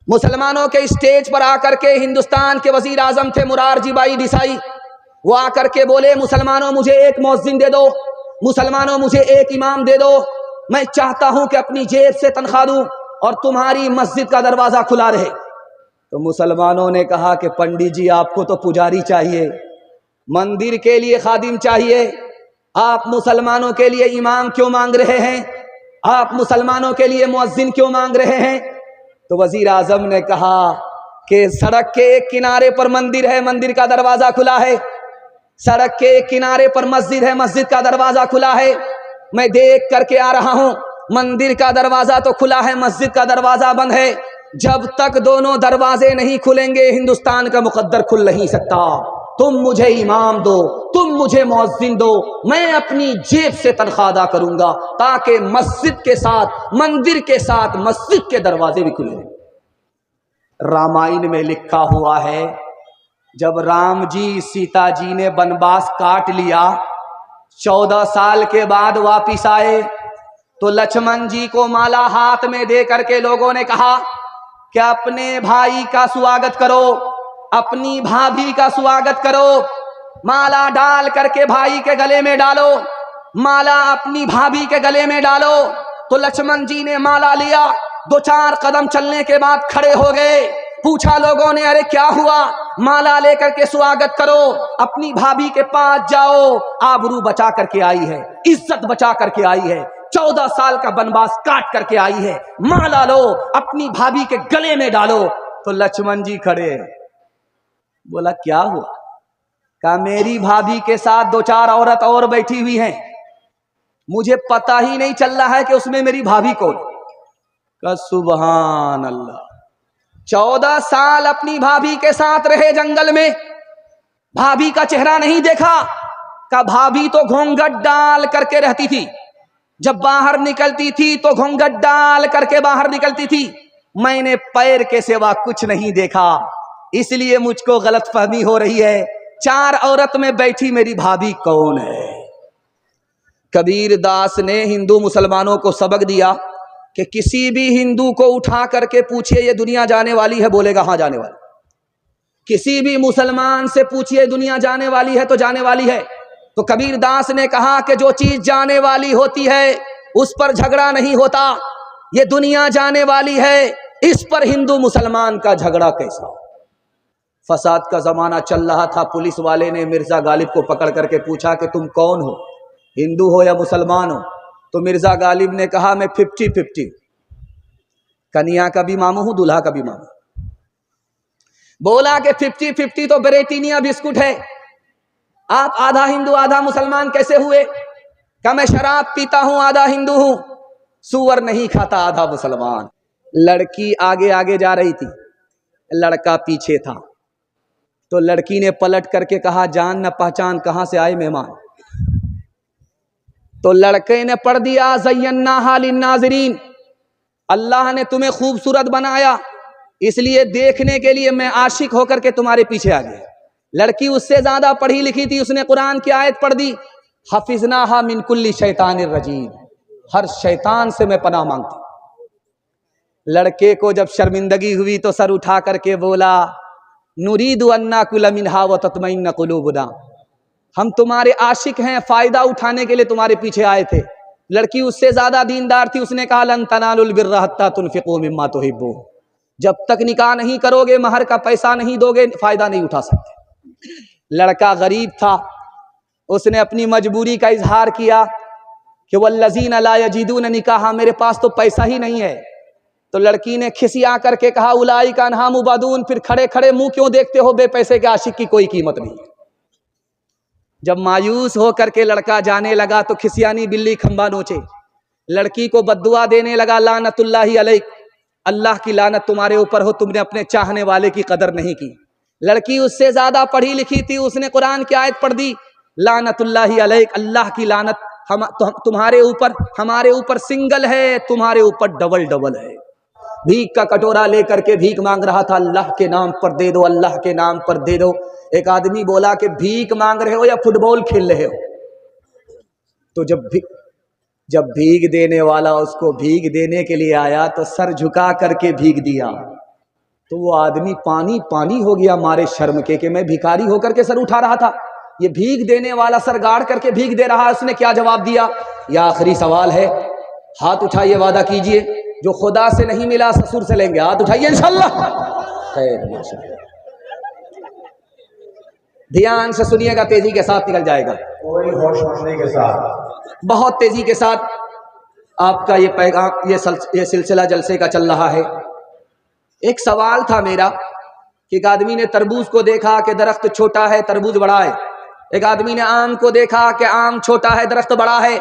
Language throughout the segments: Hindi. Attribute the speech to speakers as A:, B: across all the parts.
A: मुसलमानों के स्टेज पर आकर के हिंदुस्तान के वजीर आजम थे मुरारजी भाई देसाई, वो आकर के बोले, मुसलमानों मुझे एक मौज़िन दे दो, मुसलमानों मुझे एक इमाम दे दो, मैं चाहता हूं कि अपनी जेब से तनख्वाह दूं और तुम्हारी मस्जिद का दरवाजा खुला रहे। तो मुसलमानों ने कहा कि पंडित जी आपको तो पुजारी चाहिए, मंदिर के लिए खादिम चाहिए, आप मुसलमानों के लिए इमाम क्यों मांग रहे हैं, आप मुसलमानों के लिए मुअज्जिन क्यों मांग रहे हैं। तो वजीर आजम ने कहा कि सड़क के एक किनारे पर मंदिर है, मंदिर का दरवाजा खुला है, सड़क के एक किनारे पर मस्जिद है, मस्जिद का दरवाजा खुला है, मैं देख करके आ रहा हूं, मंदिर का दरवाजा तो खुला है, मस्जिद का दरवाजा बंद है, जब तक दोनों दरवाजे नहीं खुलेंगे हिंदुस्तान का मुकद्दर खुल नहीं सकता। तुम मुझे इमाम दो, तुम मुझे मुअज्जिन दो, मैं अपनी जेब से तनख्वाह अदा करूंगा ताकि मस्जिद के साथ, मंदिर के साथ मस्जिद के दरवाजे भी खुले। रामायण में लिखा हुआ है, जब राम जी सीता जी ने वनवास काट लिया, 14 साल के बाद वापिस आए, तो लक्ष्मण जी को माला हाथ में दे करके लोगों ने कहा कि अपने भाई का स्वागत करो, अपनी भाभी का स्वागत करो, माला डाल करके भाई के गले में डालो, माला अपनी भाभी के गले में डालो। तो लक्ष्मण जी ने माला लिया, 2-4 कदम चलने के बाद खड़े हो गए। पूछा लोगों ने, अरे क्या हुआ, माला लेकर के स्वागत करो, अपनी भाभी के पास जाओ, आबरू बचा करके आई है, इज्जत बचा करके आई है, 14 साल का वनवास काट करके आई है, माला लो, अपनी भाभी के गले में डालो। तो लक्ष्मण जी खड़े, बोला क्या हुआ, कहा मेरी भाभी के साथ 2-4 औरत और बैठी हुई हैं, मुझे पता ही नहीं चल रहा है कि उसमें मेरी भाभी कौन। कहा सुभान अल्लाह, 14 साल अपनी भाभी के साथ रहे जंगल में, भाभी का चेहरा नहीं देखा। कहा भाभी तो घूंघट डाल करके रहती थी, जब बाहर निकलती थी तो घूंघट डाल करके बाहर निकलती थी, मैंने पैर के सिवा कुछ नहीं देखा, इसलिए मुझको गलतफहमी हो रही है, 4 औरत में बैठी मेरी भाभी कौन है। कबीर दास ने हिंदू मुसलमानों को सबक दिया कि किसी भी हिंदू को उठा करके पूछिए ये दुनिया जाने वाली है, बोलेगा हाँ जाने वाली। किसी भी मुसलमान से पूछिए दुनिया जाने वाली है तो जाने वाली है। तो कबीर दास ने कहा कि जो चीज जाने वाली होती है उस पर झगड़ा नहीं होता, ये दुनिया जाने वाली है, इस पर हिंदू मुसलमान का झगड़ा कैसा। फसाद का जमाना चल रहा था, पुलिस वाले ने मिर्जा गालिब को पकड़ करके पूछा कि तुम कौन हो, हिंदू हो या मुसलमान हो। तो मिर्जा गालिब ने कहा मैं 50-50, कन्या का भी मामू हूं, दूल्हा का भी मामू। बोला कि 50-50 तो ब्रिटानिया बिस्कुट है, आप आधा हिंदू आधा मुसलमान कैसे हुए। क्या मैं शराब पीता हूं आधा हिंदू हूं, सुअर नहीं खाता आधा मुसलमान। लड़की आगे आगे जा रही थी, लड़का पीछे था, तो लड़की ने पलट करके कहा जान न पहचान कहां से आए मेहमान। तो लड़के ने पढ़ दिया ज़य्यन्नाहा लिन्नाज़िरीन, अल्लाह ने तुम्हें खूबसूरत बनाया, इसलिए देखने के लिए मैं आशिक होकर के तुम्हारे पीछे आ गया। लड़की उससे ज्यादा पढ़ी लिखी थी, उसने कुरान की आयत पढ़ दी, हफिज़नाहा मिन कुल्ली शैतानिर रजीम, हर शैतान से मैं पनाह मांगती। लड़के को जब शर्मिंदगी हुई तो सर उठा करके बोला नुरीदु अन्ना कुल मिनहा व तत्मइन्ना कुलूबुना, हम तुम्हारे आशिक हैं, फायदा उठाने के लिए तुम्हारे पीछे आए थे। लड़की उससे ज्यादा दीनदार थी, उसने कहा लन तनालुल बिर्रा हत्ता तुनफिकू मिम्मा तुहिब्बून, जब तक निकाह नहीं करोगे, महर का पैसा नहीं दोगे, फायदा नहीं उठा सकते। लड़का गरीब था, उसने अपनी मजबूरी का इजहार किया कि वल्लज़ीना ला यजीदून निकाहा, मेरे पास तो पैसा ही नहीं है। तो लड़की ने खिसिया करके कहा उलाइका अन्हा मुबादून, फिर खड़े खड़े मुंह क्यों देखते हो, बेपैसे के आशिक की कोई कीमत नहीं। जब मायूस होकर के लड़का जाने लगा तो खिसियानी बिल्ली खंबा नोचे, लड़की को बद्दुआ देने लगा लानतुल्लाहि अलैक, अल्लाह की लानत तुम्हारे ऊपर हो, तुमने अपने चाहने वाले की कदर नहीं की। लड़की उससे ज्यादा पढ़ी लिखी थी, उसने कुरान की आयत पढ़ दी लानतुल्लाहि अलैक, अल्लाह की लानत तुम्हारे ऊपर, हमारे ऊपर सिंगल है, तुम्हारे ऊपर डबल डबल है। भीख का कटोरा लेकर के भीख मांग रहा था, अल्लाह के नाम पर दे दो, अल्लाह के नाम पर दे दो। एक आदमी बोला कि भीख मांग रहे हो या फुटबॉल खेल रहे हो। तो जब भीख देने वाला उसको भीख देने के लिए आया तो सर झुका करके भीख दिया, तो वो आदमी पानी पानी हो गया मारे शर्म के कि मैं भिखारी होकर के सर उठा रहा था, ये भीख देने वाला सर गाड़ करके भीख दे रहा है। उसने क्या जवाब दिया? यह आखिरी सवाल है, हाथ उठाइए, वादा कीजिए जो खुदा से नहीं मिला ससुर से लेंगे। हाथ उठाइए इंशाल्लाह। खैर, ध्यान से सुनिएगा, तेजी के साथ निकल जाएगा,
B: कोई होशमंदी के साथ,
A: बहुत तेजी के साथ आपका ये पैगाम, ये सिलसिला जलसे का चल रहा है। एक सवाल था मेरा कि एक आदमी ने तरबूज को देखा कि दरख्त छोटा है तरबूज बड़ा है, एक आदमी ने आम को देखा कि आम छोटा है दरख्त बड़ा है।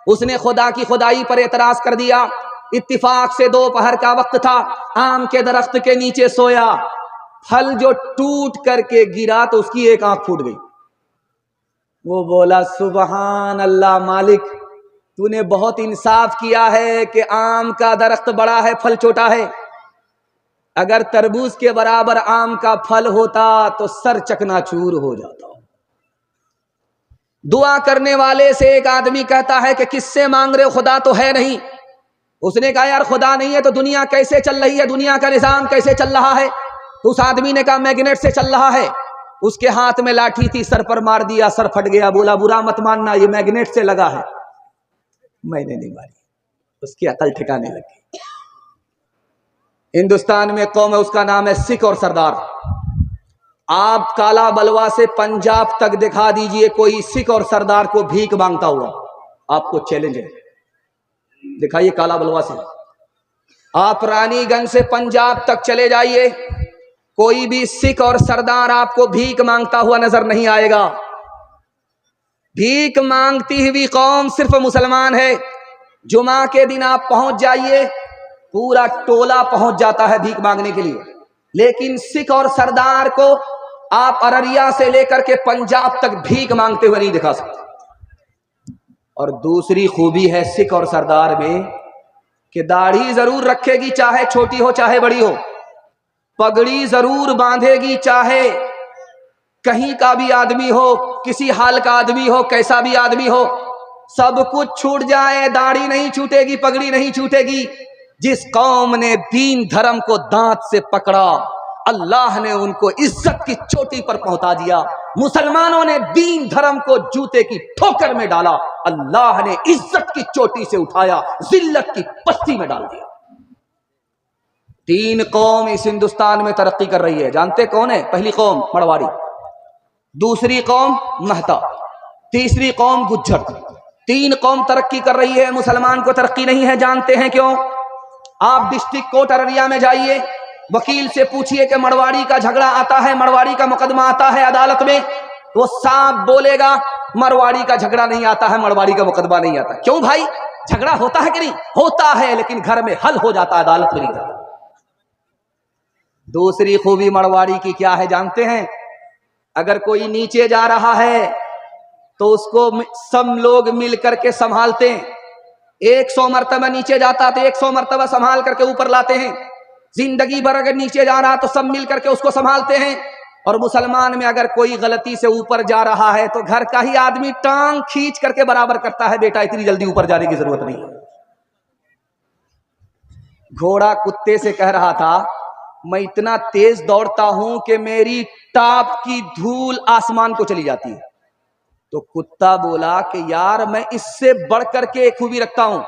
A: उसने खुदा की खुदाई पर एतराज कर दिया। इत्तिफाक से दोपहर का वक्त था, आम के दरख्त के नीचे सोया, फल जो टूट करके गिरा तो उसकी एक आंख फूट गई। वो बोला सुबहान अल्लाह मालिक, तूने बहुत इंसाफ किया है कि आम का दरख्त बड़ा है फल छोटा है। अगर तरबूज के बराबर आम का फल होता तो सर चकनाचूर हो जाता। दुआ करने वाले से एक आदमी कहता है कि किससे मांग रहे हो, खुदा तो है नहीं। उसने कहा यार खुदा नहीं है तो दुनिया कैसे चल रही है, दुनिया का निजाम कैसे चल रहा है? तो उस आदमी ने कहा मैग्नेट से चल रहा है। उसके हाथ में लाठी थी, सर पर मार दिया, सर फट गया। बोला बुरा मत मानना, ये मैग्नेट से लगा है। मैंने नहीं मारी, उसकी अकल ठिकाने लगी। हिंदुस्तान में कौम है, उसका नाम है सिख और सरदार। आप काला बलवा से पंजाब तक दिखा दीजिए कोई सिख और सरदार को भीख मांगता हुआ, आपको चैलेंज है, दिखाइए काला बलवा से। आप रानीगंज से पंजाब तक चले जाइए, कोई भी सिख और सरदार आपको भीख मांगता हुआ नजर नहीं आएगा। भीख मांगती हुई कौम सिर्फ मुसलमान है। जुमा के दिन आप पहुंच जाइए, पूरा टोला पहुंच जाता है भीख मांगने के लिए, लेकिन सिख और सरदार को आप अररिया से लेकर के पंजाब तक भीख मांगते हुए नहीं दिखा सकते। और दूसरी खूबी है सिख और सरदार में कि दाढ़ी जरूर रखेगी, चाहे छोटी हो चाहे बड़ी हो, पगड़ी जरूर बांधेगी, चाहे कहीं का भी आदमी हो, किसी हाल का आदमी हो, कैसा भी आदमी हो, सब कुछ छूट जाए, दाढ़ी नहीं छूटेगी, पगड़ी नहीं छूटेगी। जिस कौम ने दीन धर्म को दांत से पकड़ा, अल्लाह ने उनको इज्जत की चोटी पर पहुंचा दिया। मुसलमानों ने दीन धर्म को जूते की ठोकर में डाला, अल्लाह ने इज्जत की चोटी से उठाया, जिल्लत की पस्ती में डाल दिया। तीन कौम इस हिंदुस्तान में तरक्की कर रही है, जानते कौन है? पहली कौम मरवाड़ी, दूसरी कौम महता, तीसरी कौम गुज्जर। तीन कौम तरक्की कर रही है, मुसलमान को तरक्की नहीं है। जानते हैं क्यों? आप डिस्ट्रिक्ट कोर्ट अररिया में जाइए, वकील से पूछिए कि मरवाड़ी का झगड़ा आता है, मरवाड़ी का मुकदमा आता है अदालत में, वो साफ बोलेगा मरवाड़ी का झगड़ा नहीं आता है, मरवाड़ी का मुकदमा नहीं आता। क्यों भाई? झगड़ा होता है कि नहीं? होता है, लेकिन घर में हल हो जाता है, अदालत में नहीं जाता। दूसरी खूबी मरवाड़ी की क्या है जानते हैं? अगर कोई नीचे जा रहा है तो उसको सब लोग मिल करके संभालते हैं। 100 मरतबा नीचे जाता तो 100 मरतबा संभाल करके ऊपर लाते हैं। जिंदगी भर अगर नीचे जा रहा तो सब मिल करके उसको संभालते हैं। और मुसलमान में अगर कोई गलती से ऊपर जा रहा है तो घर का ही आदमी टांग खींच करके बराबर करता है, बेटा इतनी जल्दी ऊपर जाने की जरूरत नहीं है। घोड़ा कुत्ते से कह रहा था मैं इतना तेज दौड़ता हूं कि मेरी टाप की धूल आसमान को चली जाती है। तो कुत्ता बोला कि यार मैं इससे बढ़ करके एक खूबी रखता हूं,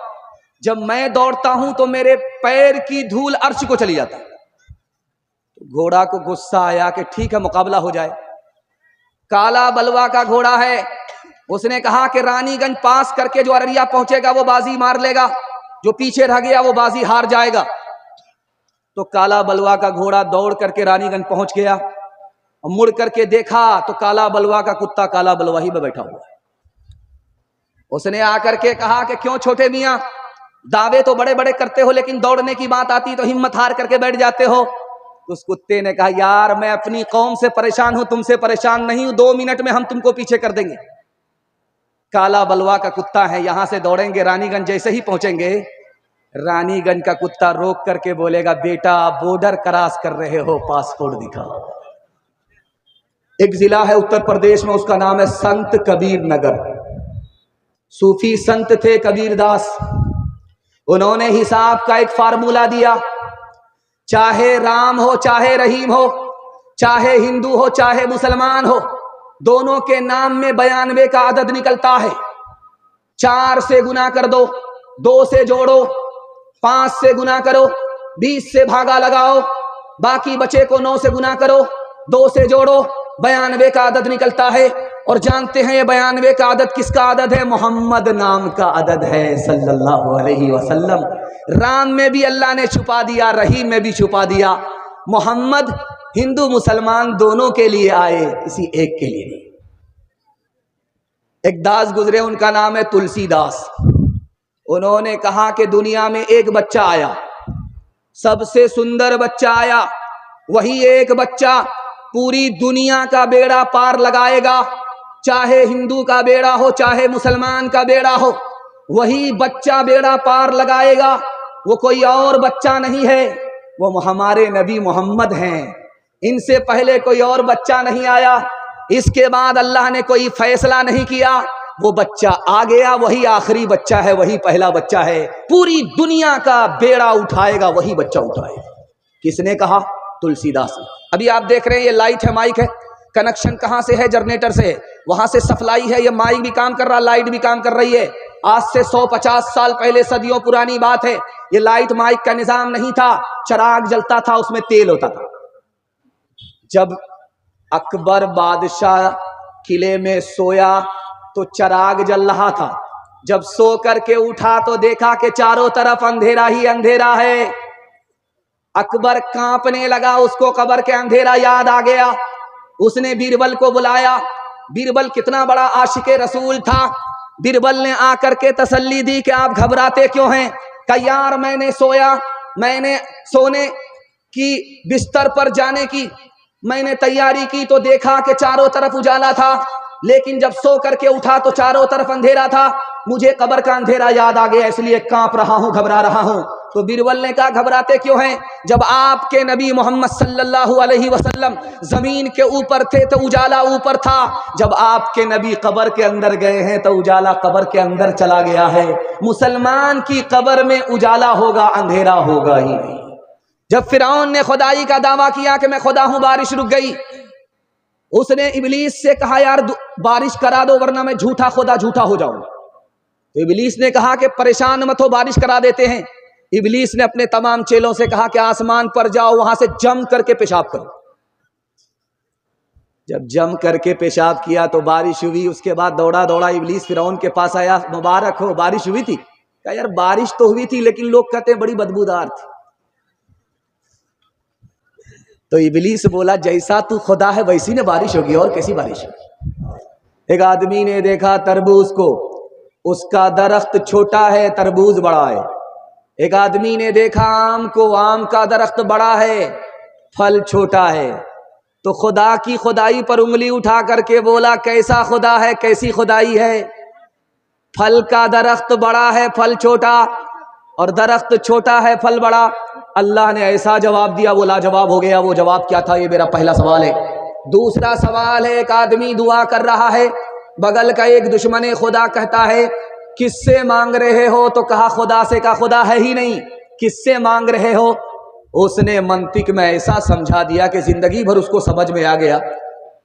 A: जब मैं दौड़ता हूं तो मेरे पैर की धूल अर्श को चली जाती है। तो घोड़ा को गुस्सा आया कि ठीक है मुकाबला हो जाए। काला बलवा का घोड़ा है, उसने कहा कि रानीगंज पास करके जो अररिया पहुंचेगा वो बाजी मार लेगा, जो पीछे रह गया वो बाजी हार जाएगा। तो काला बलवा का घोड़ा दौड़ करके रानीगंज पहुंच गया, मुड़ करके देखा तो काला बलवा का कुत्ता काला बलवा ही में बैठा हुआ है। उसने आकर के कहा कि क्यों छोटे मियां, दावे तो बड़े बड़े करते हो लेकिन दौड़ने की बात आती तो हिम्मत हार करके बैठ जाते हो। तो उस कुत्ते ने कहा यार मैं अपनी कौम से परेशान हूं, तुमसे परेशान नहीं हूं, 2 मिनट में हम तुमको पीछे कर देंगे। काला बलवा का कुत्ता है, यहां से दौड़ेंगे, रानीगंज जैसे ही पहुंचेंगे रानीगंज का कुत्ता रोक करके बोलेगा बेटा बॉर्डर क्रॉस कर रहे हो, पासपोर्ट दिखाओ। एक जिला है उत्तर प्रदेश में, उसका नाम है संत कबीर नगर। सूफी संत थे कबीर दास, उन्होंने हिसाब का एक फार्मूला दिया, चाहे राम हो चाहे रहीम हो, चाहे हिंदू हो चाहे मुसलमान हो, दोनों के नाम में 92 का अदद निकलता है। 4 से गुना कर दो, 2 से जोड़ो, 5 से गुना करो, 20 से भागा लगाओ, बाकी बचे को 9 से गुना करो, 2 से जोड़ो, 92 का अदद निकलता है। और जानते हैं ये 92 का अदद किसका अदद है? मोहम्मद नाम का अदद है सल्लल्लाहु अलैहि वसल्लम। राम में भी अल्लाह ने छुपा दिया, रहीम में भी छुपा दिया। मोहम्मद हिंदू मुसलमान दोनों के लिए आए, किसी एक के लिए नहीं। एक दास गुजरे, उनका नाम है तुलसीदास। उन्होंने कहा कि दुनिया में एक बच्चा आया, सबसे सुंदर बच्चा आया, वही एक बच्चा पूरी दुनिया का बेड़ा पार लगाएगा, चाहे हिंदू का बेड़ा हो चाहे मुसलमान का बेड़ा हो, वही बच्चा बेड़ा पार लगाएगा। वो कोई और बच्चा नहीं है, वो हमारे नबी मोहम्मद हैं। इनसे पहले कोई और बच्चा नहीं आया, इसके बाद अल्लाह ने कोई फैसला नहीं किया, वो बच्चा आ गया, वही आखिरी बच्चा है, वही पहला बच्चा है। पूरी दुनिया का बेड़ा उठाएगा, वही बच्चा उठाएगा। किसने कहा? तुलसीदास ने। अभी आप देख रहे हैं ये लाइट है, माइक है, कनेक्शन कहां से है? जनरेटर से है, वहां से सप्लाई है, ये माइक भी काम कर रहा, लाइट भी काम कर रही है। आज से 150 साल पहले, सदियों पुरानी बात है, ये लाइट माइक का निजाम नहीं था, चिराग जलता था, उसमें तेल होता था। जब अकबर बादशाह किले में सोया तो चिराग जल रहा था, जब सो करके उठा तो देखा कि चारों तरफ अंधेरा ही अंधेरा है। अकबर कांपने लगा, उसको कब्र के अंधेरा याद आ गया। उसने बीरबल को बुलाया। बीरबल कितना बड़ा आशिके रसूल था। बीरबल ने आकर के तसल्ली दी कि आप घबराते क्यों हैं? कहा यार मैंने सोया, मैंने सोने की बिस्तर पर जाने की मैंने तैयारी की तो देखा कि चारों तरफ उजाला था, लेकिन जब सो करके उठा तो चारों तरफ अंधेरा था। मुझे कब्र का अंधेरा याद आ गया, इसलिए कांप रहा हूं, घबरा रहा हूं। तो बीरबल ने कहा घबराते क्यों हैं? जब आपके नबी मोहम्मद सल्लल्लाहु अलैहि वसल्लम जमीन के ऊपर थे तो उजाला ऊपर था, जब आपके नबी कब्र के अंदर गए हैं तो उजाला कब्र के अंदर चला गया है। मुसलमान की कब्र में उजाला होगा, अंधेरा होगा ही नहीं। जब फिरौन ने खुदाई का दावा किया कि मैं खुदा हूं, बारिश रुक गई। उसने इबलीस से कहा यार बारिश करा दो वरना मैं झूठा खुदा, झूठा हो जाऊं। तो इबलीस ने कहा कि परेशान मत हो, बारिश करा देते हैं। इबलीस ने अपने तमाम चेलों से कहा कि आसमान पर जाओ, वहां से जम करके पेशाब करो। जब जम करके पेशाब किया तो बारिश हुई। उसके बाद दौड़ा दौड़ा इबलीस फिरौन के पास आया, मुबारक हो, बारिश हुई थी? कहा यार बारिश तो हुई थी, लेकिन लोग कहते हैं बड़ी बदबूदार थी। तो इबलीस बोला जैसा तू खुदा है वैसी ने बारिश होगी, और कैसी बारिश होगी? एक आदमी ने देखा तरबूज को, उसका दरख्त छोटा है, तरबूज बड़ा है। एक आदमी ने देखा आम को, आम का दरख्त बड़ा है, फल छोटा है। तो खुदा की खुदाई पर उंगली उठा करके बोला कैसा खुदा है, कैसी खुदाई है? फल का दरख्त बड़ा है, फल छोटा, और दरख्त छोटा है, फल बड़ा। अल्लाह ने ऐसा जवाब दिया, वो लाजवाब हो गया। वो जवाब क्या था? ये मेरा पहला सवाल है। दूसरा सवाल है, एक आदमी दुआ कर रहा है, बगल का एक दुश्मन खुदा कहता है किससे मांग रहे हो? तो कहा खुदा से। कहा खुदा है ही नहीं, किससे मांग रहे हो? उसने मंतिक में ऐसा समझा दिया कि जिंदगी भर उसको समझ में आ गया।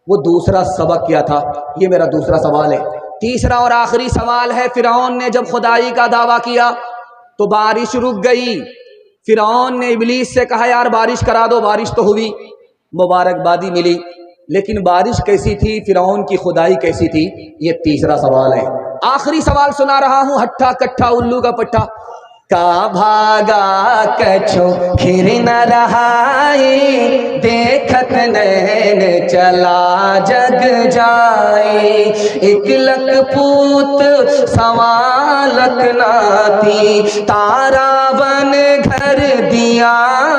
A: वो दूसरा सबक क्या था? ये मेरा दूसरा सवाल है। तीसरा और आखिरी सवाल है, फिरौन ने जब खुदाई का दावा किया तो बारिश रुक गई। फिरौन ने इबलीस से कहा यार बारिश करा दो, बारिश तो हुई, मुबारकबादी मिली, लेकिन बारिश कैसी थी? फिरौन की खुदाई कैसी थी? ये तीसरा सवाल है। आखिरी सवाल सुना रहा हूं, हट्ठा कट्ठा उल्लू का पट्टा। का भागा कछो खिर न रहाई, देखत नैन चला जग जाए। एक लक पूत सवालक नाती, तारा बन घर दिया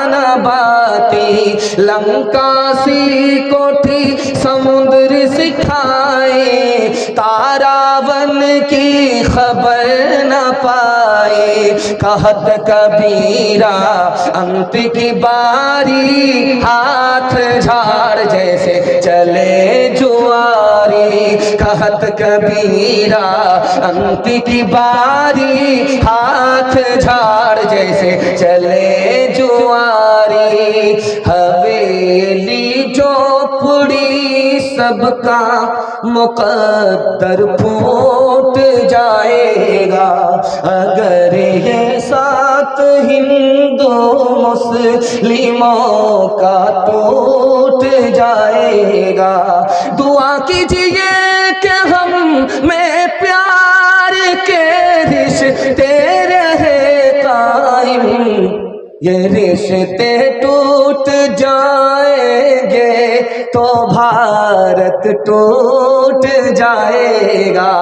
A: न बाती। लंका सी कोठी समुद्र सिखाए, तारा बन की खबर न पाए। कहत कबीरा अंत की बारी, हाथ झाड़ जैसे चले जुआरी। चाहत कबीरा अंत की बारी, हाथ झाड़ जैसे चले जुआरी। हवेली झोपड़ी सबका मुकद्दर फूट जाएगा, अगर ये साथ हिंदू मुस्लिमों का टूट जाएगा। दुआ कीजिए कि हम में प्यार के रिश्ते रहे कायम, ये रिश्ते टूट जाएंगे तो भारत टूट जाएगा।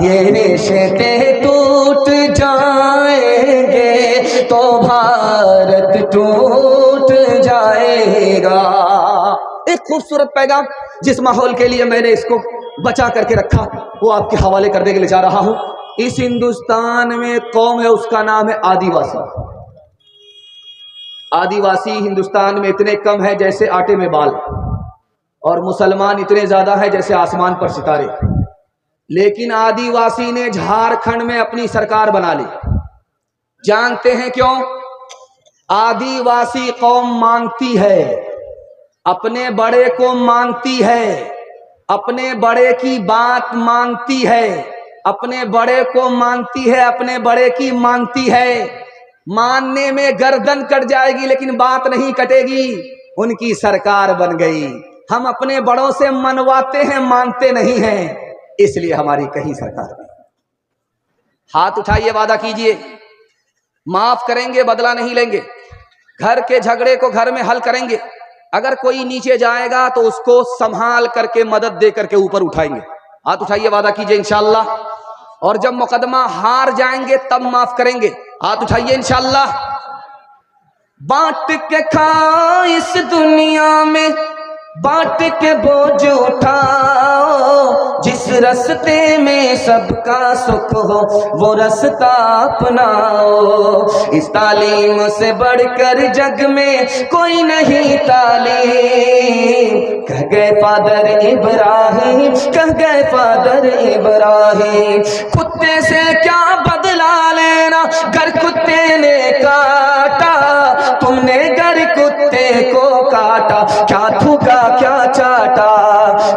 A: ये रिश्ते टूट जाएंगे तो भारत टूट जाएगा। एक खूबसूरत पैगाम जिस माहौल के लिए मैंने इसको बचा करके रखा वो आपके हवाले करने के लिए जा रहा हूं। इस हिंदुस्तान में कौम है, उसका नाम है आदिवासी। आदिवासी हिंदुस्तान में इतने कम है जैसे आटे में बाल, और मुसलमान इतने ज्यादा है जैसे आसमान पर सितारे। लेकिन आदिवासी ने झारखंड में अपनी सरकार बना ली। जानते हैं क्यों? आदिवासी कौम मानती है, अपने बड़े को मानती है, अपने बड़े की बात मानती है, अपने बड़े को मानती है, अपने बड़े की मानती है। मानने में गर्दन कट जाएगी लेकिन बात नहीं कटेगी। उनकी सरकार बन गई। हम अपने बड़ों से मनवाते हैं, मानते नहीं हैं, इसलिए हमारी कहीं सरकार नहीं। हाथ उठाइए, वादा कीजिए, माफ करेंगे, बदला नहीं लेंगे। घर के झगड़े को घर में हल करेंगे। अगर कोई नीचे जाएगा तो उसको संभाल करके मदद दे करके ऊपर उठाएंगे। हाथ उठाइए, वादा कीजिए इंशाअल्लाह। और जब मुकदमा हार जाएंगे तब माफ करेंगे। हाथ उठाइए इंशाअल्लाह। बांट के खा इस दुनिया में, बांट के बोझ उठाओ, जिस रास्ते में सबका सुख हो वो रास्ता अपनाओ। इस तालीम से बढ़कर जग में कोई नहीं तालीम। कह गए फादर इब्राहिम, कह गए फादर इब्राहिम। कुत्ते से क्या बदला लेना, घर कुत्ते ने काटा, तुमने घर कुत्ते को काटा, क्या थूका क्या चाटा।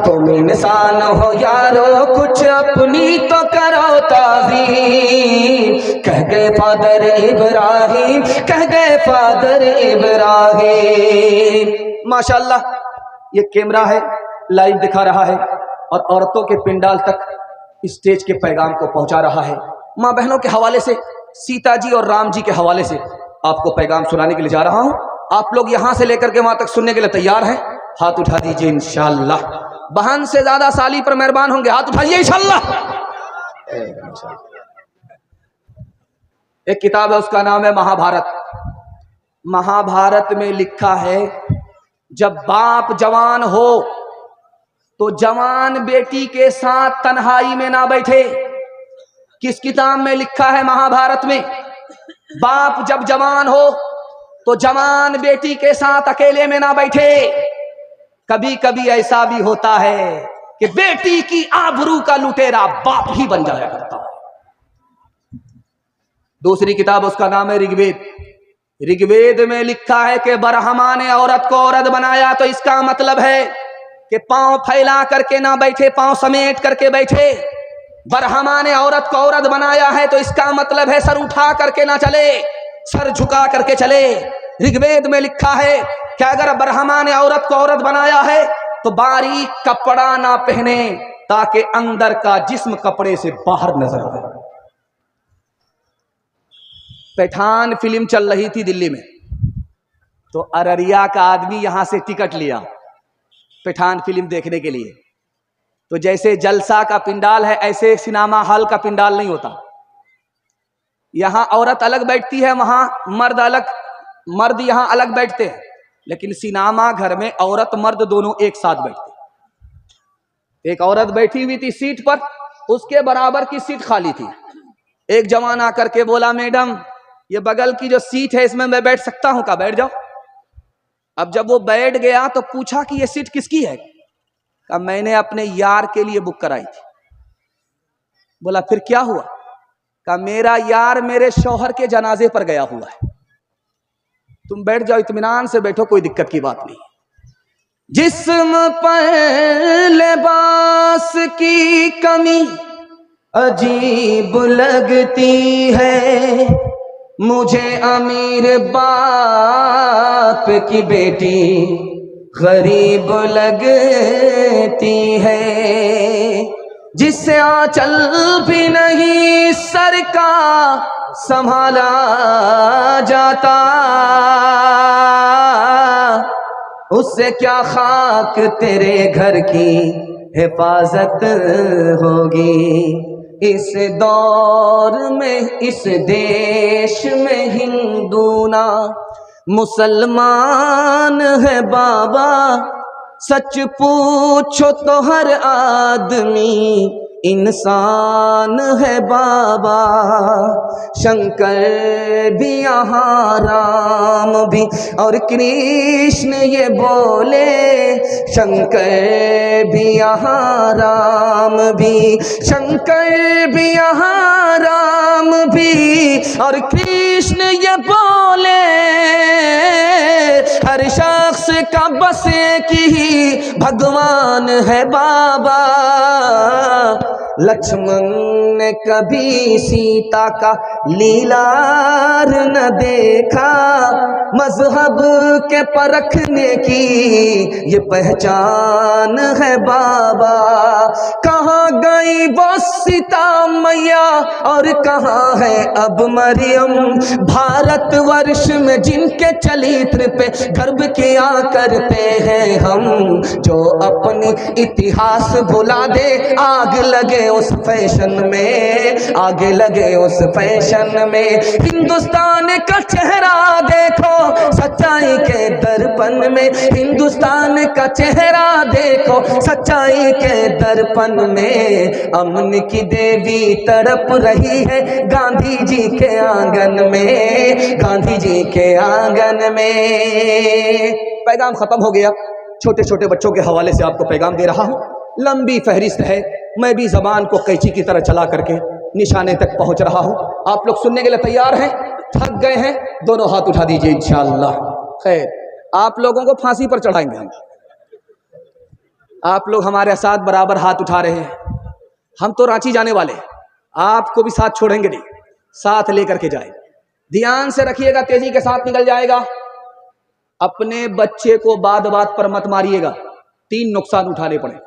A: तुम इंसान हो यारो, कुछ अपनी तो करो ताज़ीम। कह गए फादर इब्राहिम, कह गए फादर इब्राहिम। माशाअल्लाह, ये कैमरा है, लाइव दिखा रहा है और औरतों के पिंडाल तक स्टेज के पैगाम को पहुंचा रहा है। माँ बहनों के हवाले से, सीता जी और राम जी के हवाले से आपको पैगाम सुनाने के लिए जा रहा हूं। आप लोग यहां से लेकर के वहां तक सुनने के लिए तैयार हैं? हाथ उठा दीजिए इंशाअल्लाह। बहन से ज्यादा साली पर मेहरबान होंगे, हाथ उठाइए इंशाअल्लाह। एक किताब है, उसका नाम है महाभारत। महाभारत में लिखा है, जब बाप जवान हो तो जवान बेटी के साथ तन्हाई में ना बैठे। किस किताब में लिखा है? महाभारत में। बाप जब जवान हो तो जवान बेटी के साथ अकेले में ना बैठे। कभी कभी ऐसा भी होता है कि बेटी की आबरू का लुटेरा बाप ही बन जाया करता है। दूसरी किताब, उसका नाम है ऋग्वेद। ऋग्वेद में लिखा है कि ब्रह्मा ने औरत को औरत बनाया तो इसका मतलब है कि पांव फैला करके ना बैठे, पांव समेट करके बैठे। ब्रह्मा ने औरत को औरत बनाया है तो इसका मतलब है सर उठा करके ना चले, सर झुका करके चले। ऋग्वेद में लिखा है कि अगर ब्रह्मा ने औरत को औरत बनाया है तो बारीक कपड़ा ना पहने ताकि अंदर का जिस्म कपड़े से बाहर नजर आए। पठान फिल्म चल रही थी दिल्ली में, तो अररिया का आदमी यहां से टिकट लिया पठान फिल्म देखने के लिए। तो जैसे जलसा का पिंडाल है ऐसे सिनेमा हॉल का पिंडाल नहीं होता। यहां औरत अलग बैठती है, वहां मर्द अलग, मर्द यहां अलग बैठते हैं। लेकिन सिनेमा घर में औरत मर्द दोनों एक साथ बैठते। एक औरत बैठी हुई थी सीट पर, उसके बराबर की सीट खाली थी। एक जवान आकर के बोला, मैडम ये बगल की जो सीट है इसमें मैं बैठ सकता हूं? का बैठ जाओ। अब जब वो बैठ गया तो पूछा कि ये सीट किसकी है? का मैंने अपने यार के लिए बुक कराई थी। बोला फिर क्या हुआ? कहा मेरा यार मेरे शौहर के जनाजे पर गया हुआ है। तुम बैठ जाओ, इत्मीनान से बैठो, कोई दिक्कत की बात नहीं। जिस्म पर लिबास की कमी अजीब लगती है, मुझे अमीर बाप की बेटी गरीब लगती है, जिससे आंचल भी नहीं सर का संभाला जाता, उससे क्या खाक तेरे घर की हिफाजत होगी। इस दौर में इस देश में हिंदू ना मुसलमान है बाबा, सच पूछो तो हर आदमी इंसान है बाबा। शंकर भी यहाँ राम भी और कृष्ण ये बोले, शंकर भी यहाँ राम भी, शंकर भी यहाँ राम भी और कृष्ण ये बोले, हर शख्स का बस एक ही भगवान है बाबा। लक्ष्मण ने कभी सीता का लीलार न देखा, मजहब के परखने की ये पहचान है बाबा। कहाँ गई वो सीता मैया और कहाँ है अब मरियम, भारतवर्ष में जिनके चरित्र पे गर्व किया करते हैं हम, जो अपनी इतिहास भुला दे आग लगे उस फैशन में, आगे लगे उस फैशन में। हिंदुस्तान का चेहरा देखो सच्चाई के दर्पण में, हिंदुस्तान का चेहरा देखो सच्चाई के दर्पण में। अमन की देवी तड़प रही है गांधी जी के आंगन में, गांधी जी के आंगन में। पैगाम खत्म हो गया। छोटे छोटे बच्चों के हवाले से आपको पैगाम दे रहा हूँ। लंबी फहरिस्त है, मैं भी जबान को कैंची की तरह चला करके निशाने तक पहुंच रहा हूं। आप लोग सुनने के लिए तैयार हैं? थक गए हैं? दोनों हाथ उठा दीजिए इंशाअल्लाह। खैर, आप लोगों को फांसी पर चढ़ाएंगे हम। आप लोग हमारे साथ बराबर हाथ उठा रहे हैं। हम तो रांची जाने वाले हैं, आपको भी साथ छोड़ेंगे नहीं, साथ लेकर के जाए। ध्यान से रखिएगा, तेजी के साथ निकल जाएगा। अपने बच्चे को बात बात पर मत मारिएगा, 3 नुकसान उठाने पड़े।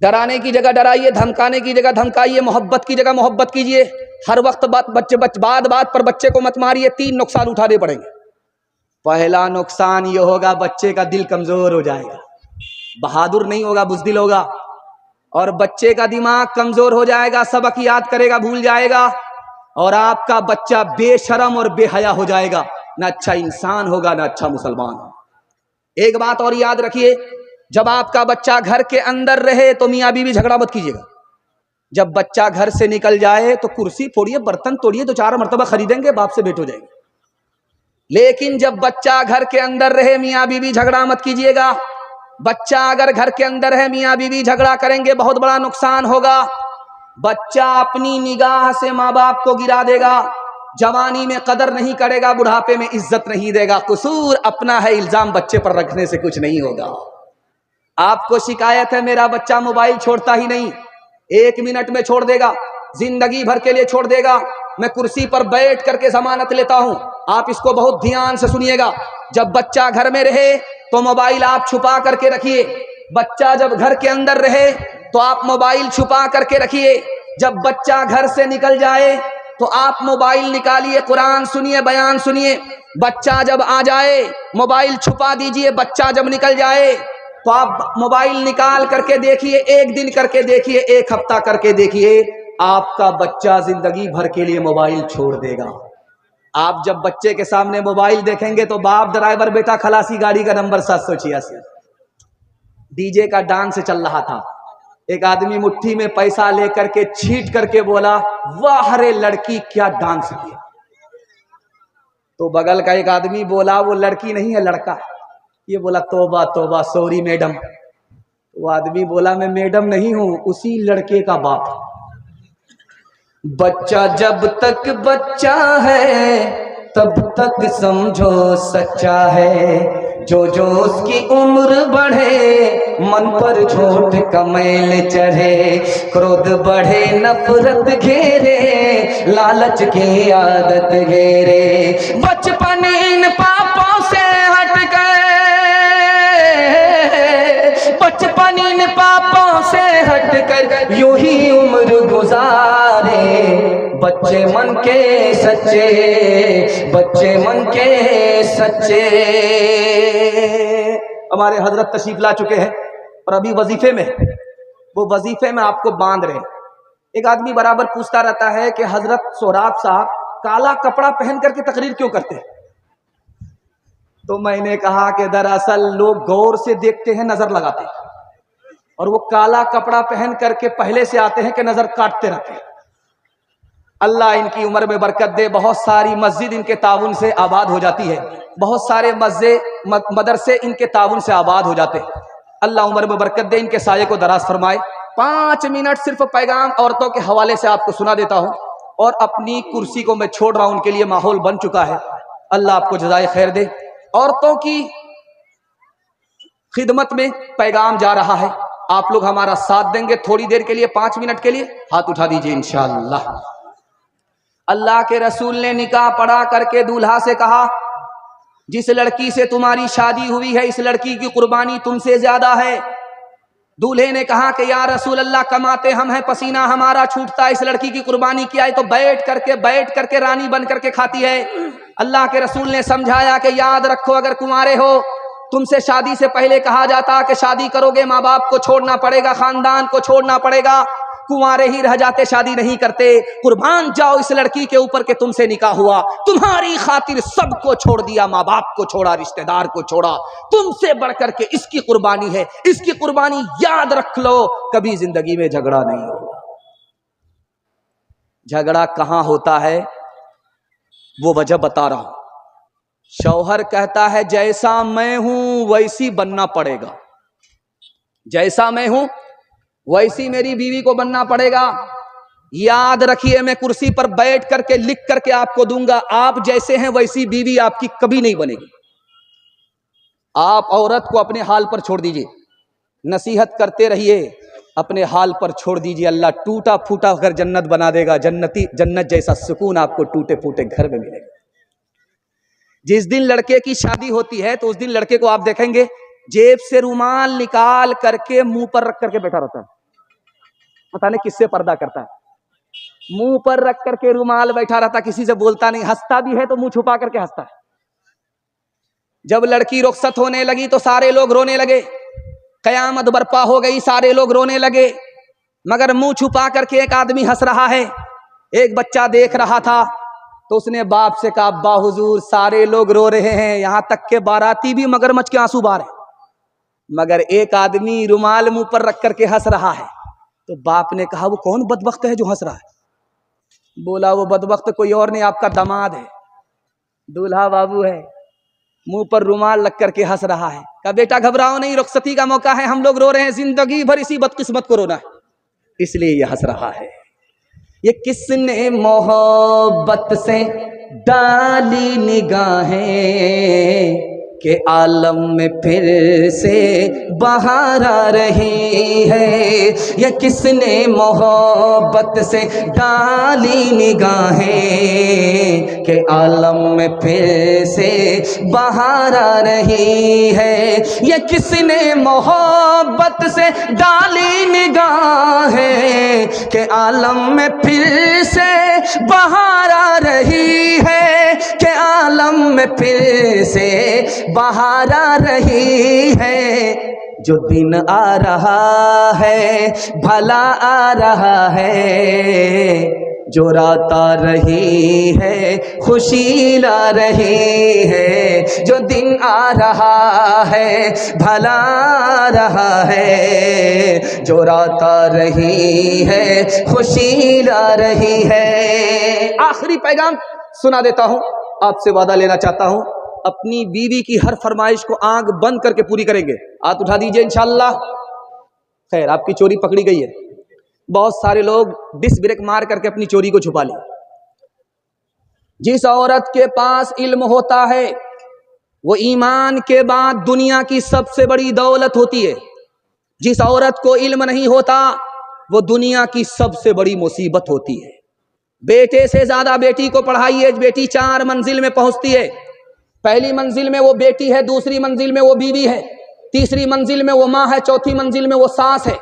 A: डराने की जगह डराइए, धमकाने की जगह धमकाइए, मोहब्बत की जगह मोहब्बत कीजिए। हर वक्त बात बात पर बच्चे को मत मारिए, 3 नुकसान उठाने पड़ेंगे। पहला नुकसान ये होगा, बच्चे का दिल कमजोर हो जाएगा, बहादुर नहीं होगा, बुज़दिल होगा, और बच्चे का दिमाग कमजोर हो जाएगा, सबक याद करेगा भूल जाएगा, और आपका बच्चा बेशरम और बेहया हो जाएगा, ना अच्छा इंसान होगा ना अच्छा मुसलमान होगा। एक बात और याद रखिए, जब आपका बच्चा घर के अंदर रहे तो मियाँ बीवी झगड़ा मत कीजिएगा। जब बच्चा घर से निकल जाए तो कुर्सी फोड़िए, बर्तन तोड़िए, 2-4 मरतबा खरीदेंगे, बाप से भेंट हो जाएंगे। लेकिन जब बच्चा घर के अंदर रहे, मियाँ बीवी झगड़ा मत कीजिएगा। बच्चा अगर घर के अंदर है, मियाँ बीवी झगड़ा करेंगे, बहुत बड़ा नुकसान होगा। बच्चा अपनी निगाह से माँ बाप को गिरा देगा, जवानी में कदर नहीं करेगा, बुढ़ापे में इज्जत नहीं देगा। कसूर अपना है, इल्जाम बच्चे पर रखने से कुछ नहीं होगा। आपको शिकायत है मेरा बच्चा मोबाइल छोड़ता ही नहीं, 1 मिनट में छोड़ देगा, जिंदगी भर के लिए छोड़ देगा। मैं कुर्सी पर बैठ करके जमानत लेता हूं, आप इसको बहुत ध्यान से सुनिएगा। जब बच्चा घर में रहे तो मोबाइल आप छुपा करके रखिए। बच्चा जब घर के अंदर रहे तो आप मोबाइल छुपा करके रखिए। जब बच्चा घर से निकल जाए तो आप मोबाइल निकालिए, कुरान सुनिए, बयान सुनिए। बच्चा जब आ जाए मोबाइल छुपा दीजिए। बच्चा जब निकल जाए तो आप मोबाइल निकाल करके देखिए, 1 दिन करके देखिए, 1 हफ्ता करके देखिए, आपका बच्चा जिंदगी भर के लिए मोबाइल छोड़ देगा। आप जब बच्चे के सामने मोबाइल देखेंगे तो बाप ड्राइवर, बेटा खलासी, गाड़ी का नंबर 786। डीजे का डांस चल रहा था, एक आदमी मुट्ठी में पैसा लेकर के छीट करके बोला, वाह रे लड़की क्या डांस किया। तो बगल का एक आदमी बोला, वो लड़की नहीं है लड़का। ये बोला, तौबा तौबा, सॉरी मैडम। वो आदमी बोला, मैं मैडम नहीं हूं, उसी लड़के का बाप। बच्चा जब तक बच्चा है तब तक समझो सच्चा है, जो जो उसकी उम्र बढ़े मन पर झोट का मैल चढ़े, क्रोध बढ़े नफरत घेरे लालच की आदत घेरे। बचपन इन पापों से हट गए, बचपन इन पापों से हट कर यूं ही उम्र गुजारे, बच्चे मन के सच्चे, बच्चे मन के सच्चे। हमारे हजरत तशरीफ ला चुके हैं और अभी वजीफे में, वो वजीफे में आपको बांध रहे हैं। एक आदमी बराबर पूछता रहता है कि हजरत सोहराब साहब काला कपड़ा पहन करके तकरीर क्यों करते हैं? तो मैंने कहा कि दरअसल लोग गौर से देखते हैं, नजर लगाते हैं, और वो काला कपड़ा पहन करके पहले से आते हैं कि नजर काटते रहते हैं। अल्लाह इनकी उम्र में बरकत दे, बहुत सारी मस्जिद इनके ताउन से आबाद हो जाती है, बहुत सारे मदरसे इनके ताउन से आबाद हो जाते हैं। अल्लाह उम्र में बरकत दे, इनके साये को दराज फरमाए। 5 मिनट सिर्फ पैगाम औरतों के हवाले से आपको सुना देता हूं, और अपनी कुर्सी को मैं छोड़ रहा हूं, उनके लिए माहौल बन चुका है। अल्लाह आपको जज़ाए खैर दे। औरतों की खिदमत में पैगाम जा रहा है, आप लोग हमारा साथ देंगे थोड़ी देर के लिए, 5 मिनट के लिए हाथ उठा दीजिए इंशाअल्लाह। अल्लाह के रसूल ने निकाह पढ़ा करके दूल्हा से कहा, जिस लड़की से तुम्हारी शादी हुई है इस लड़की की कुर्बानी तुमसे ज्यादा है। दूल्हे ने कहा कि या रसूल अल्लाह, कमाते हम हैं, पसीना हमारा छूटता है, इस लड़की की कुर्बानी किया है तो बैठ करके रानी बन करके खाती है। अल्लाह के रसूल ने समझाया कि याद रखो, अगर कुंवारे हो, तुमसे शादी से पहले कहा जाता कि शादी करोगे माँ बाप को छोड़ना पड़ेगा, खानदान को छोड़ना पड़ेगा, कुंवारे ही रह जाते, शादी नहीं करते। कुर्बान जाओ इस लड़की के ऊपर के तुमसे निकाह हुआ, तुम्हारी खातिर सबको छोड़ दिया, माँ बाप को छोड़ा, रिश्तेदार को छोड़ा, तुमसे बढ़कर के इसकी कुर्बानी है, इसकी कुर्बानी याद रख लो, कभी जिंदगी में झगड़ा नहीं होगा। झगड़ा कहां होता है वो वजह बता रहा हूं। शौहर कहता है जैसा मैं हूं वैसी बनना पड़ेगा, जैसा मैं हूं वैसी मेरी बीवी को बनना पड़ेगा। याद रखिए, मैं कुर्सी पर बैठ करके लिख करके आपको दूंगा, आप जैसे हैं वैसी बीवी आपकी कभी नहीं बनेगी। आप औरत को अपने हाल पर छोड़ दीजिए, नसीहत करते रहिए, अपने हाल पर छोड़ दीजिए, अल्लाह टूटा फूटा घर जन्नत बना देगा। जन्नत जैसा सुकून आपको टूटे फूटे घर में मिलेगा। जिस दिन लड़के की शादी होती है तो उस दिन लड़के को आप देखेंगे जेब से रुमाल निकाल करके मुंह पर रख करके बैठा रहता है, पता नहीं किससे पर्दा करता है, मुंह पर रख करके रुमाल बैठा रहता, किसी से बोलता नहीं, हंसता भी है तो मुंह छुपा करके हंसता है। जब लड़की रुखसत होने लगी तो सारे लोग रोने लगे, कयामत बर्पा हो गई, सारे लोग रोने लगे, मगर मुंह छुपा करके एक आदमी हंस रहा है। एक बच्चा देख रहा था तो उसने बाप से कहा, अब्बा हुजूर सारे लोग रो रहे हैं, यहां तक के बाराती भी मगरमच्छ के आंसू बहा रहे, मगर एक आदमी रुमाल मुंह पर रख करके हंस रहा है। तो बाप ने कहा, वो कौन बदबख्त है जो हंस रहा है? बोला, वो बदबख्त कोई और नहीं, आपका दामाद है, दूल्हा बाबू है, मुंह पर रुमाल लग करके हंस रहा है। कहा, बेटा घबराओ नहीं, रुखसती का मौका है, हम लोग रो रहे हैं, जिंदगी भर इसी बदकिस्मत को रोना है, इसलिए ये हंस रहा है। ये किसने मोहब्बत से डाली निगाहें के आलम में फिर से बहार आ रही है। ये किसने मोहब्बत से डाली निगाहें के आलम में फिर से बहार आ रही है। ये किसने मोहब्बत से डाली निगाहें के आलम में फिर से बहार आ रही है, के आलम में फिर से बहार आ रही है। जो दिन आ रहा है भला आ रहा है, जो रात आ रही है खुशी ला रही है। जो दिन आ रहा है भला आ रहा है, जो रात आ रही है खुशी ला रही है। आखिरी पैगाम सुना देता हूं, आपसे वादा लेना चाहता हूं, अपनी बीवी की हर फरमाइश को आंख बंद करके पूरी करेंगे। हाथ उठा दीजिए इंशाअल्लाह। खैर, आपकी चोरी पकड़ी गई है, बहुत सारे लोग डिस ब्रेक मार करके अपनी चोरी को छुपा ले। जिस औरत के पास इल्म होता है वो ईमान के बाद दुनिया की सबसे बड़ी दौलत होती है। जिस औरत को इल्म नहीं होता वो दुनिया की सबसे बड़ी मुसीबत होती है। बेटे से ज्यादा बेटी को पढ़ाइए, बेटी 4 मंजिल में पहुंचती है। पहली मंजिल में वो बेटी है, दूसरी मंजिल में वो बीवी है, तीसरी मंजिल में वो माँ है, चौथी मंजिल में वो सास है।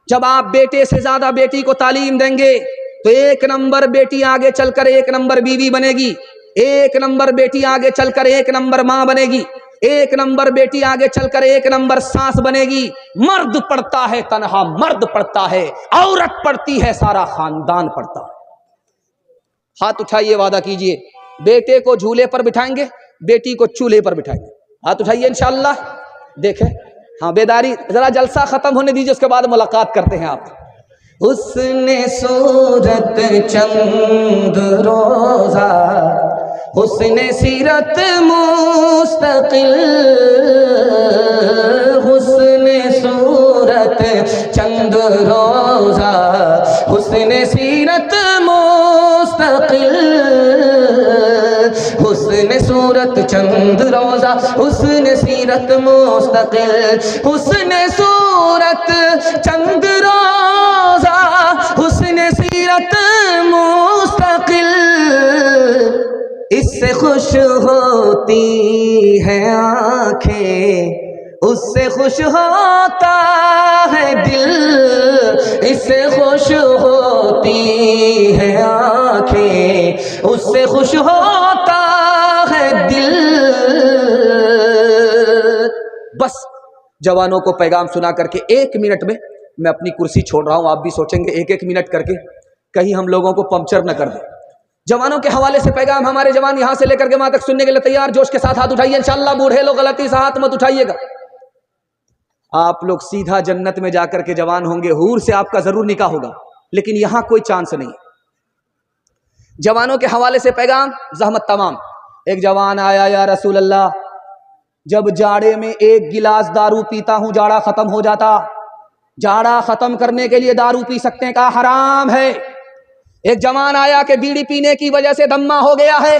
A: जब आप बेटे से ज्यादा बेटी को तालीम देंगे तो 1 नंबर बेटी आगे चलकर 1 नंबर बीवी बनेगी, 1 नंबर बेटी आगे चलकर 1 नंबर माँ बनेगी, 1 नंबर बेटी आगे चलकर 1 नंबर सास बनेगी। मर्द पढ़ता है तन्हा मर्द पढ़ता है, औरत पढ़ती है सारा खानदान पढ़ता है। हाथ उठाइए, वादा कीजिए बेटे को झूले पर बिठाएंगे, बेटी को चूल्हे पर बिठाएंगे। हाथ उठाइए इंशाअल्लाह। देखें, हाँ बेदारी, जरा जलसा खत्म होने दीजिए, उसके बाद मुलाकात करते हैं आप। हुस्ने सूरत चंद रोजा, हुस्ने सीरत मुस्तकिल, हुस्ने सूरत चंद रोजा, हुस्ने सीरत मुस्तकिल, हुस्ने सूरत चंद रोजा, हुस्ने सीरत मुस्तकिल, हुस्ने सूरत चंद रोजा, हुस्ने सीरत मुस्तकिल, इससे खुश होती है आंखें, उससे खुश होता है दिल, इससे खुश होती है आंखें, उससे खुश होता है दिल। बस जवानों को पैगाम सुना करके 1 मिनट में मैं अपनी कुर्सी छोड़ रहा हूं। आप भी सोचेंगे 1-1 मिनट करके कहीं हम लोगों को पंक्चर न कर दे। जवानों के हवाले से पैगाम, हमारे जवान यहां से लेकर के वहां तक सुनने के लिए तैयार। जोश के साथ हाथ उठाइए इंशाअल्लाह। बूढ़े लोग गलती से हाथ मत उठाइएगा। आप लोग सीधा जन्नत में जाकर के जवान होंगे, हूर से आपका जरूर निकाह होगा, लेकिन यहां कोई चांस नहीं। जवानों के हवाले से पैगाम, जहमत तमाम। एक जवान आया, या रसूल अल्लाह, जब जाड़े में 1 गिलास दारू पीता हूं जाड़ा खत्म हो जाता, जाड़ा खत्म करने के लिए दारू पी सकते हैं? कहा हराम है। एक जवान आया कि बीड़ी पीने की वजह से दम्मा हो गया है,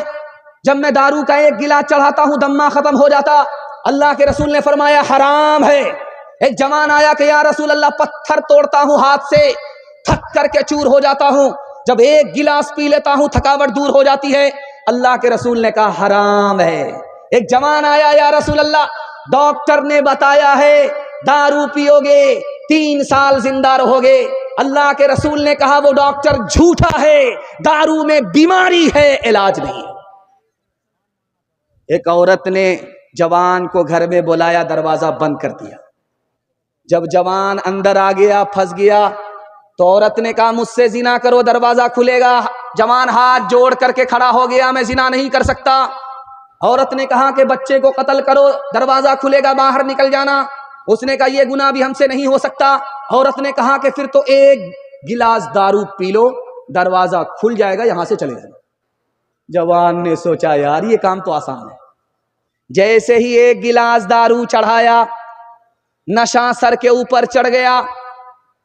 A: जब मैं दारू का 1 गिलास चढ़ाता हूं दम्मा खत्म हो जाता। अल्लाह के रसूल ने फरमाया हराम है। एक जवान आया कि या रसूल अल्लाह, पत्थर तोड़ता हूं हाथ से, थक करके चूर हो जाता हूं, जब 1 गिलास पी लेता हूं थकावट दूर हो जाती है। अल्लाह के रसूल ने कहा हराम है। एक जवान आया, या रसूल अल्लाह, डॉक्टर ने बताया है दारू पियोगे 3 साल जिंदा रहोगे। अल्लाह के रसूल ने कहा वो डॉक्टर झूठा है, दारू में बीमारी है, इलाज नहीं। एक औरत ने जवान को घर में बुलाया, दरवाजा बंद कर दिया। जब जवान अंदर आ गया, फंस गया, तो औरत ने कहा मुझसे जिना करो दरवाजा खुलेगा। जवान हाथ जोड़ करके खड़ा हो गया, मैं जिना नहीं कर सकता। औरत ने कहा कि बच्चे को कत्ल करो दरवाजा खुलेगा, बाहर निकल जाना। उसने कहा यह गुनाह भी हमसे नहीं हो सकता। औरत ने कहा कि फिर तो 1 गिलास दारू पी लो, दरवाजा खुल जाएगा, यहां से चले जाना। जवान ने सोचा यार ये काम तो आसान है। जैसे ही 1 गिलास दारू चढ़ाया, नशा सर के ऊपर चढ़ गया।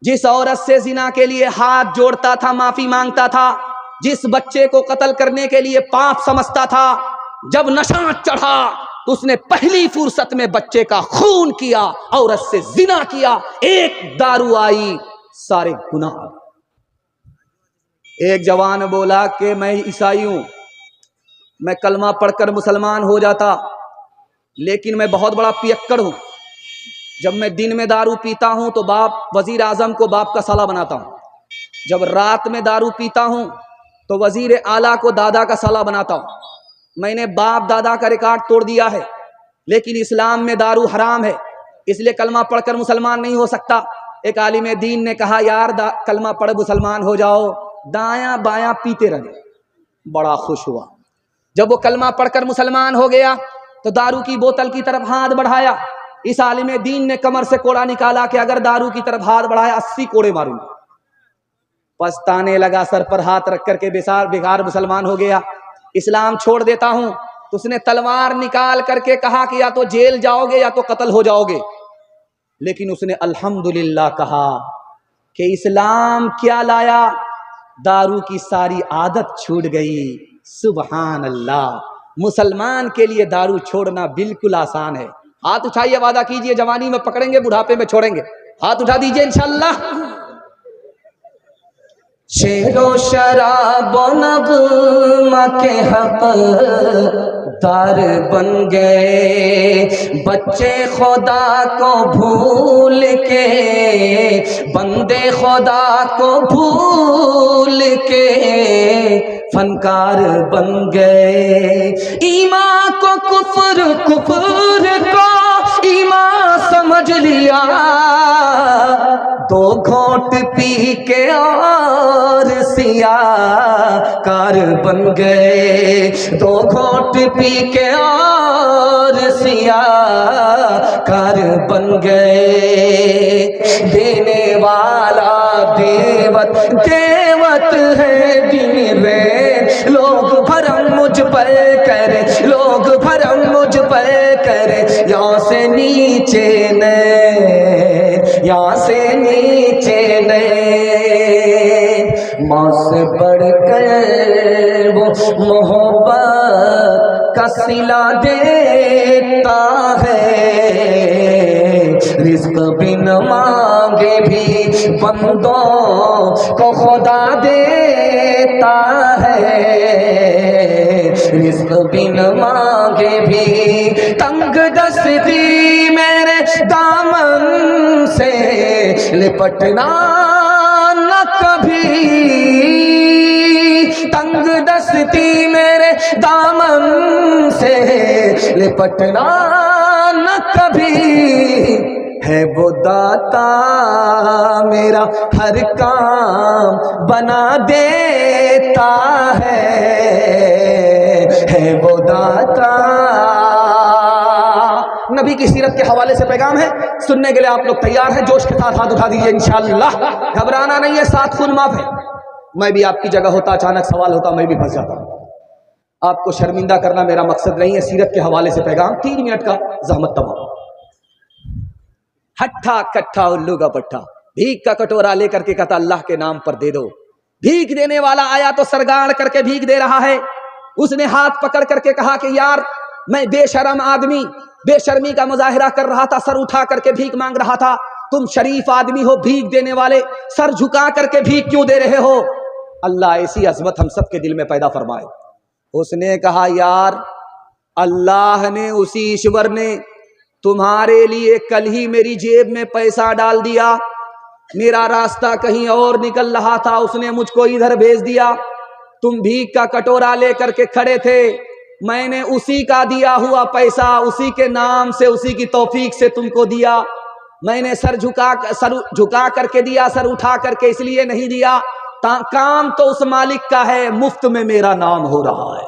A: जिस औरत से जिना के लिए हाथ जोड़ता था, माफी मांगता था, जिस बच्चे को कत्ल करने के लिए पाप समझता था, जब नशा चढ़ा तो उसने पहली फुर्सत में बच्चे का खून किया, औरत से जिना किया। 1 दारू आई, सारे गुनाह। एक जवान बोला कि मैं ईसाई हूं, मैं कलमा पढ़कर मुसलमान हो जाता, लेकिन मैं बहुत बड़ा पियक्कड़ हूं। जब मैं दिन में दारू पीता हूं तो बाप वजीर आजम को बाप का साला बनाता हूं, जब रात में दारू पीता हूं तो वजीर आला को दादा का साला बनाता हूं। मैंने बाप दादा का रिकॉर्ड तोड़ दिया है, लेकिन इस्लाम में दारू हराम है, इसलिए कलमा पढ़कर मुसलमान नहीं हो सकता। एक आलिम दीन ने कहा यार कलमा पढ़ मुसलमान हो जाओ, दायां बायां पीते रहे। बड़ा खुश हुआ। जब वो कलमा पढ़कर मुसलमान हो गया तो दारू की बोतल की तरफ हाथ बढ़ाया। इस आलिम दीन ने कमर से कोड़ा निकाला कि अगर दारू की तरफ हाथ बढ़ाया 80 कोड़े मारूंगा। पछताने लगा, सर पर हाथ रख करके बेकार मुसलमान हो गया। इस्लाम छोड़ देता हूं। तो उसने तलवार निकाल करके कहा कि या तो जेल जाओगे या तो कत्ल हो जाओगे, लेकिन उसने अल्हम्दुलिल्लाह कहा कि इस्लाम क्या लाया, दारू की सारी आदत छूट गई। सुभान अल्लाह। मुसलमान के लिए दारू छोड़ना बिल्कुल आसान है। हाथ उठाइए, वादा कीजिए जवानी में पकड़ेंगे, बुढ़ापे में छोड़ेंगे। हाथ उठा दीजिए इंशाअल्लाह। शेरो शराब नग़्मा के हक दार बन गए, बच्चे खुदा को भूल के, बंदे खुदा को भूल के फनकार बन गए। ईमान को कुफ्र, कुफ्र को ईमान समझ लिया, दो घोंट पी के और सिया कार बन गए, दो घोंट पी के और सिया कार बन गए। देने वाला देवत, देवत है दिन रेत, लोग भरम मुझ पर करे, लोग भरम मुझ पर करे, यहाँ से नीचे न, यहाँ से नीचे न, माँ से बढ़कर वो मोहब्बत का सिला देता है, रिज़्क़ बिन मांगे भी बंदों को खुदा देता है, रिज़्क़ बिन मांगे भी। तंग दस्ती मेरे दामन से लिपटना न कभी, तंग दस्ती मेरे दामन से लिपटना न कभी, है वो दाता मेरा हर काम बना देता है वो दाता। नबी की सीरत के हवाले से पैगाम है, सुनने के लिए आप लोग तैयार हैं? जोश के साथ हाथ उठा दीजिए इंशाअल्लाह। घबराना नहीं है, 7 खून माफ है। मैं भी आपकी जगह होता, अचानक सवाल होता, मैं भी फंस जाता। आपको शर्मिंदा करना मेरा मकसद नहीं है। सीरत के हवाले से पैगाम, 3 मिनट का, जहमत तमाम। हट्ठा कट्ठा उल्लू का पट्ठा, भीख का कटोरा लेकर के कहता अल्लाह के नाम पर दे दो। भीख देने वाला आया तो सरगाड़ करके भीख दे रहा है। उसने हाथ पकड़ करके कहा कि यार मैं बेशर्म आदमी, बेशर्मी का मुजाहिरा कर रहा था, सर उठा करके भीख मांग रहा था। तुम शरीफ आदमी हो, भीख देने वाले, सर झुका करके भीख क्यों दे रहे हो? अल्लाह ऐसी अजमत हम सब के दिल में पैदा फरमाए। उसने कहा यार अल्लाह ने, उसी ईश्वर ने तुम्हारे लिए कल ही मेरी जेब में पैसा डाल दिया। मेरा रास्ता कहीं और निकल रहा था, उसने मुझको इधर भेज दिया। तुम भीख का कटोरा लेकर के खड़े थे, मैंने उसी का दिया हुआ पैसा उसी के नाम से, उसी की तौफीक से तुमको दिया। मैंने सर झुका करके दिया, सर उठा करके इसलिए नहीं दिया। काम तो उस मालिक का है, मुफ्त में मेरा नाम हो रहा है।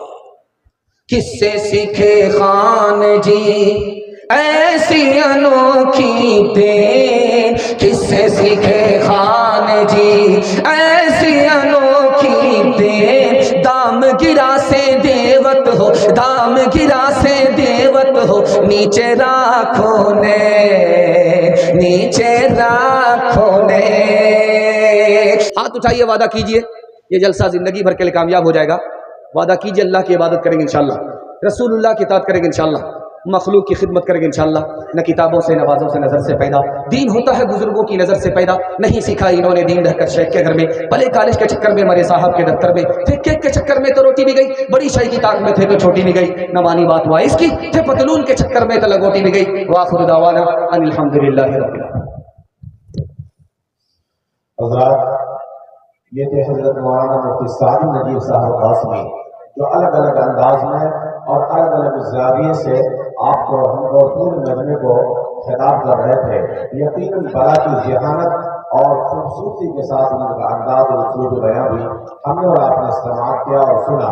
A: किससे सीखे खान जी ऐसी अनोखी देन, किससे सीखे खान जी ऐसी अनोखी देन। दाम गिरा से देवत हो, दाम गिरा से देवत हो, नीचे राखो ने, नीचे राखो ने। हाथ उठाइए, वादा कीजिए ये जलसा जिंदगी भर के लिए कामयाब हो जाएगा। वादा कीजिए अल्लाह की इबादत करेंगे इंशाअल्लाह, रसूलुल्लाह की इताअत करेंगे इंशाअल्लाह, मखलूक की खिदमत करेंगे इंशाअल्लाह। न किताबों से, नवाजों से, नजर से पैदा दीन होता है, बुजुर्गों की नजर से पैदा। नहीं सीखा इन्होंने दीन रहकर शेख के घर में, भले कॉलेज के चक्कर में, मरे साहब के दफ्तर में थे, केक के चक्कर में तो रोटी भी गई, बड़ी शाही की ताक में थे तो छोटी भी गई। न मानी बात वाइस की, थे पतलून के चक्कर में तो लगोटी भी गई। वाखिर दावाना अनिल हम्दुलिल्लाहि रब्बिल आलमीन।
B: हज़रात, ये थे हजरत मौलाना मुफ्ती सादी नजीब साहब कासमी, जो अलग अलग अंदाज में और अलग अलग ज़ाविये से आपको, हमको, पूरे मजमे को खिताब कर रहे थे। यकीनन बला की ज़हानत और खूबसूरती के साथ उनका अंदाज और उस्लूब बयां भी हमने और आपने इस्तेमाल किया और सुना।